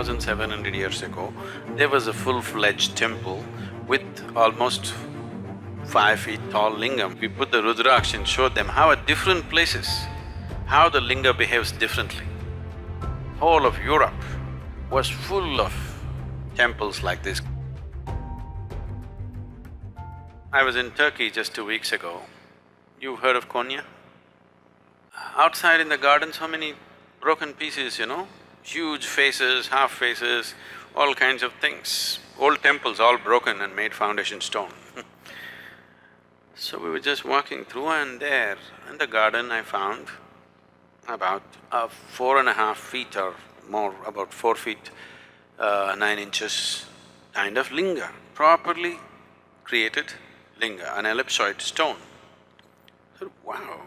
4,700 years ago, there was a full-fledged temple with almost 5 feet tall lingam. We put the Rudraksh and showed them how at different places, how the linga behaves differently. Whole of Europe was full of temples like this. I was in Turkey just 2 weeks ago. You've heard of Konya? Outside in the garden, so many broken pieces, huge faces, half faces, all kinds of things. Old temples all broken and made foundation stone. So we were just walking through and there in the garden I found about 4.5 feet or more, about 4 feet 9 inches kind of linga, properly created linga, an ellipsoid stone. So, wow.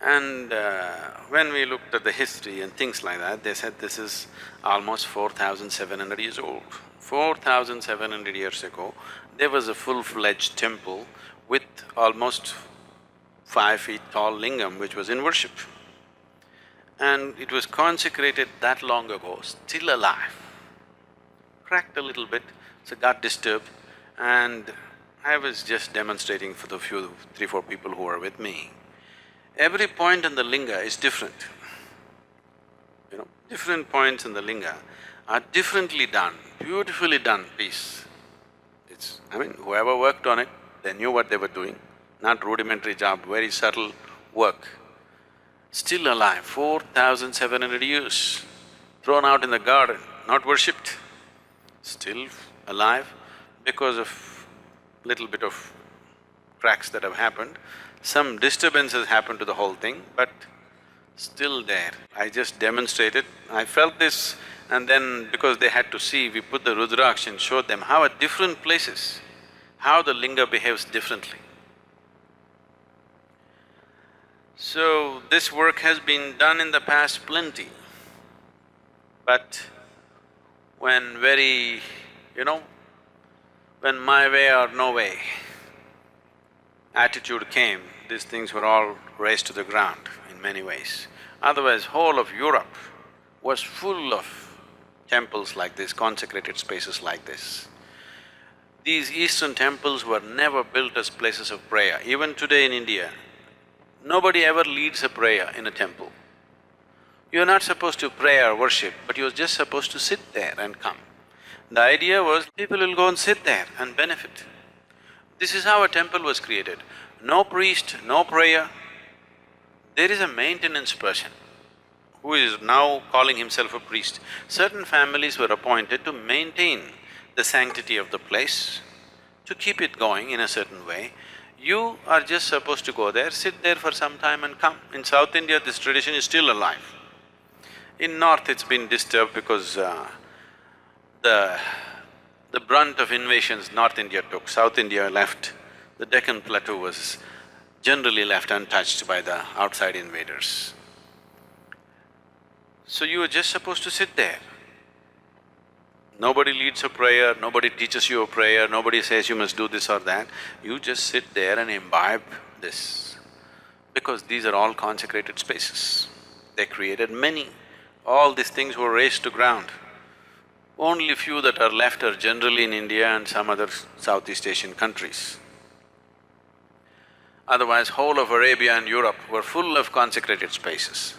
And when we looked at the history and things like that, they said this is almost 4,700 years old. 4,700 years ago, there was a full-fledged temple with almost 5 feet tall lingam which was in worship. And it was consecrated that long ago, still alive. Cracked a little bit, so got disturbed, and I was just demonstrating for the few, 3, 4 people who were with me. Every point in the linga is different, different points in the linga are differently done, beautifully done piece. Whoever worked on it, they knew what they were doing, not rudimentary job, very subtle work. Still alive, 4,700 years, thrown out in the garden, not worshipped, still alive because of little bit of cracks that have happened. Some disturbances happened to the whole thing, but still there. I just demonstrated, I felt this, and then because they had to see, we put the Rudraksh and showed them how at different places, how the linga behaves differently. So, this work has been done in the past plenty, but when when my way or no way attitude came, these things were all razed to the ground in many ways. Otherwise, whole of Europe was full of temples like this, consecrated spaces like this. These eastern temples were never built as places of prayer. Even today in India, nobody ever leads a prayer in a temple. You're not supposed to pray or worship, but you're just supposed to sit there and come. The idea was people will go and sit there and benefit. This is how a temple was created. No priest, no prayer. There is a maintenance person who is now calling himself a priest. Certain families were appointed to maintain the sanctity of the place, to keep it going in a certain way. You are just supposed to go there, sit there for some time and come. In South India, this tradition is still alive. In North, it's been disturbed because the brunt of invasions North India took, South India left. The Deccan Plateau was generally left untouched by the outside invaders. So you were just supposed to sit there. Nobody leads a prayer, nobody teaches you a prayer, nobody says you must do this or that. You just sit there and imbibe this, because these are all consecrated spaces. They created many. All these things were razed to ground. Only few that are left are generally in India and some other Southeast Asian countries. Otherwise, whole of Arabia and Europe were full of consecrated spaces.